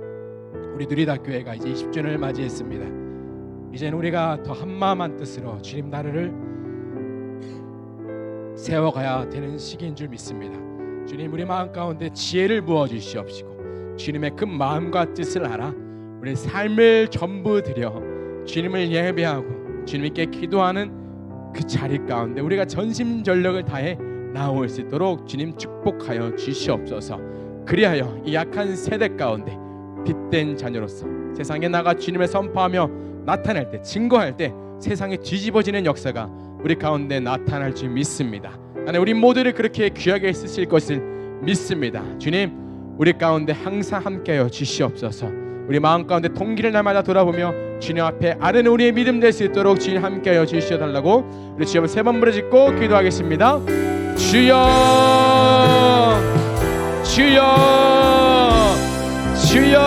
우리 누리다 교회가 이제 20주년을 맞이했습니다. 이제는 우리가 더 한마음 한뜻으로 주님 나라를 세워가야 되는 시기인 줄 믿습니다. 주님, 우리 마음 가운데 지혜를 부어주시옵시고 주님의 큰 마음과 뜻을 알아 우리 삶을 전부 드려 주님을 예배하고 주님께 기도하는 그 자리 가운데 우리가 전심전력을 다해 나올 수 있도록 주님 축복하여 주시옵소서. 그리하여 이 약한 세대 가운데 빛된 자녀로서 세상에 나가 주님을 선포하며 나타날 때, 증거할 때 세상에 뒤집어지는 역사가 우리 가운데 나타날 줄 믿습니다. 하나님, 우리 모두를 그렇게 귀하게 쓰실 것을 믿습니다. 주님, 우리 가운데 항상 함께하여 주시옵소서. 우리 마음 가운데 동기를 날마다 돌아보며 주님 앞에 아뢰는 우리의 믿음 될 수 있도록 주님 함께하여 주시어달라고 우리 주여 3번 부르짖고 기도하겠습니다. 주여, 주여, 주여.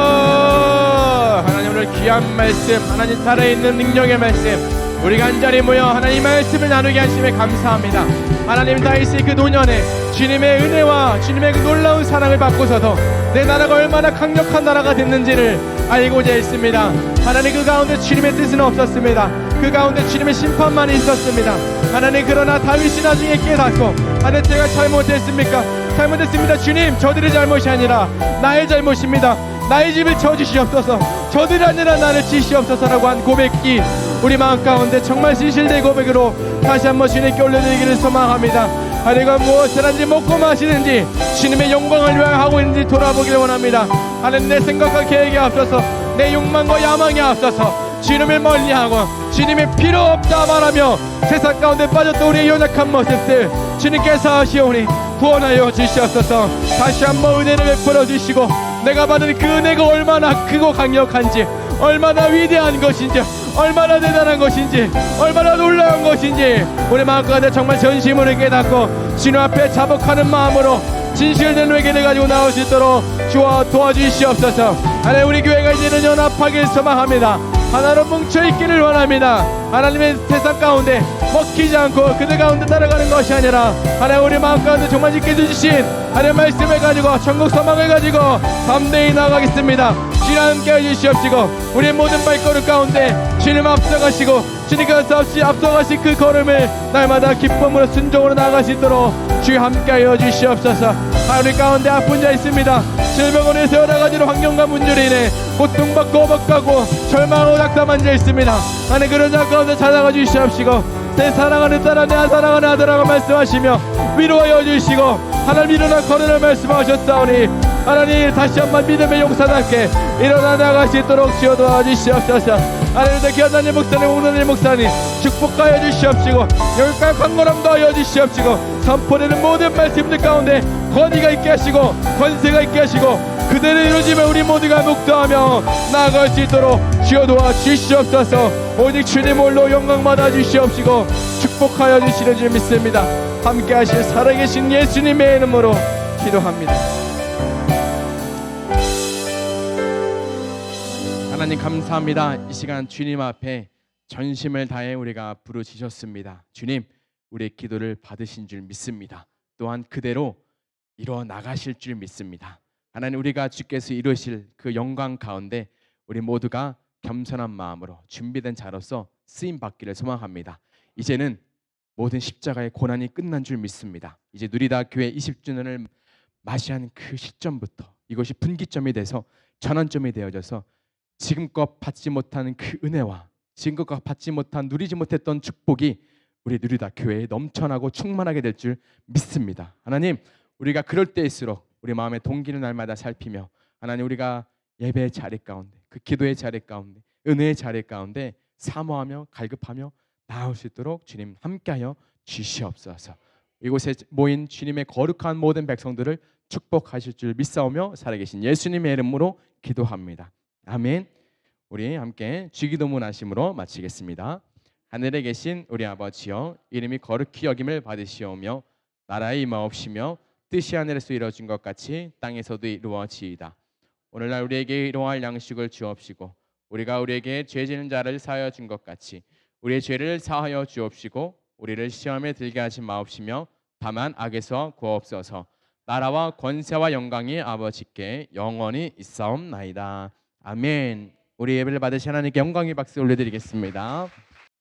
하나님, 오늘 귀한 말씀, 하나님 살아있는 능력의 말씀, 우리가 한자리 모여 하나님 말씀을 나누게 하심에 감사합니다. 하나님, 다윗의 그 노년에 주님의 은혜와 주님의 그 놀라운 사랑을 받고서도 내 나라가 얼마나 강력한 나라가 됐는지를 알고자 했습니다. 하나님, 그 가운데 주님의 뜻은 없었습니다. 그 가운데 주님의 심판만 있었습니다. 하나님, 그러나 다윗이 나중에 깨닫고 하나님, 제가 잘못했습니까? 잘못했습니다. 주님, 저들의 잘못이 아니라 나의 잘못입니다. 나의 집을 쳐주시옵소서. 저들이 아니라 나를 치시옵소서라고 한 고백이 우리 마음 가운데 정말 진실된 고백으로 다시 한번 주님께 올려드리기를 소망합니다. 하나님과 무엇을 하든지 먹고 마시든지 주님의 영광을 위하여 하고 있는지 돌아보기를 원합니다. 하나님, 내 생각과 계획에 앞서서 내 욕망과 야망에 앞서서 주님을 멀리하고 주님의 필요 없다 말하며 세상 가운데 빠졌던 우리의 연약한 모습들 주님께서 하시오니 구원하여 주시옵소서. 다시 한번 은혜를 베풀어 주시고 내가 받은 그 은혜가 얼마나 크고 강력한지, 얼마나 위대한 것인지, 얼마나 대단한 것인지, 얼마나 놀라운 것인지 우리 마음 가운데 정말 전심으로 깨닫고 주님 앞에 자복하는 마음으로 진실된 회개를 가지고 나올 수 있도록 주와 도와주시옵소서. 하나님, 우리 교회가 이제는 연합하길 소망합니다. 하나로 뭉쳐있기를 원합니다. 하나님의 세상 가운데 먹히지 않고 그들 가운데 따라가는 것이 아니라 하나님 우리 마음 가운데 정말 지켜주신 하나님의 말씀을 가지고 천국 소망을 가지고 담대히 나아가겠습니다. 주님 함께 해주시옵시고 우리의 모든 발걸음 가운데 주님 앞서가시고 주님께서 없이 앞서가신 그 걸음을 날마다 기쁨으로 순종으로 나아갈 수 있도록 주님 함께 하여 주시옵소서. 우리 가운데 아픈 자 있습니다. 질병으로 인해서 여러 가지로 환경과 문제로 인해 고통받고 오박하고 절망하고 낙담한 자 있습니다. 하나님 그런 자 가운데 찾아가 주시옵시고 내 사랑하는 딸아 내 사랑하는 아들아가 말씀하시며 위로하여 주시고 하나님 일어나 걸으라 말씀하셨사오니 하나님 다시 한번 믿음의 용사답게 일어나 나갈 수 있도록 주여 도와주시옵소서. 하나님 기아다니 목사님 오늘의 목사님 축복하여 주시옵시고 열강 강건함도 하여 주시옵시고 선포되는 모든 말씀들 가운데 권위가 있게 하시고 권세가 있게 하시고 그대로 이루어지면 우리 모두가 묵도하며 나아갈 수 있도록 주여 도와주시옵소서. 오직 주님 홀로 영광 받아 주시옵시고 축복하여 주시는 줄 믿습니다. 함께 하실 살아계신 예수님의 이름으로 기도합니다. 하나님 감사합니다. 이 시간 주님 앞에 전심을 다해 우리가 부르짖었습니다. 주님 우리의 기도를 받으신 줄 믿습니다. 또한 그대로 이루어 나가실 줄 믿습니다. 하나님 우리가 주께서 이루실 그 영광 가운데 우리 모두가 겸손한 마음으로 준비된 자로서 쓰임 받기를 소망합니다. 이제는 모든 십자가의 고난이 끝난 줄 믿습니다. 이제 누리다 교회 20주년을 맞이한 그 시점부터 이것이 분기점이 돼서 전환점이 되어져서 지금껏 받지 못한 그 은혜와 지금껏 받지 못한 누리지 못했던 축복이 우리 누리다 교회에 넘쳐나고 충만하게 될 줄 믿습니다. 하나님 우리가 그럴 때일수록 우리 마음의 동기를 날마다 살피며 하나님 우리가 예배의 자리 가운데 그 기도의 자리 가운데 은혜의 자리 가운데 사모하며 갈급하며 나아올 수 있도록 주님 함께하여 주시옵소서. 이곳에 모인 주님의 거룩한 모든 백성들을 축복하실 줄 믿사오며 살아계신 예수님의 이름으로 기도합니다. 아멘. 우리 함께 주기도문 하심으로 마치겠습니다. 하늘에 계신 우리 아버지여 이름이 거룩히 여김을 받으시오며 나라의 임하옵시며 뜻이 하늘에서 이루어진 것 같이 땅에서도 이루어지이다. 오늘날 우리에게 일용할 양식을 주옵시고 우리가 우리에게 죄 지는 자를 사하여 준 것 같이 우리의 죄를 사하여 주옵시고 우리를 시험에 들게 하지 마옵시며 다만 악에서 구하옵소서. 나라와 권세와 영광이 아버지께 영원히 있사옵나이다. 아멘. 우리 예배를 받으신 하나님께 영광의 박수 올려드리겠습니다.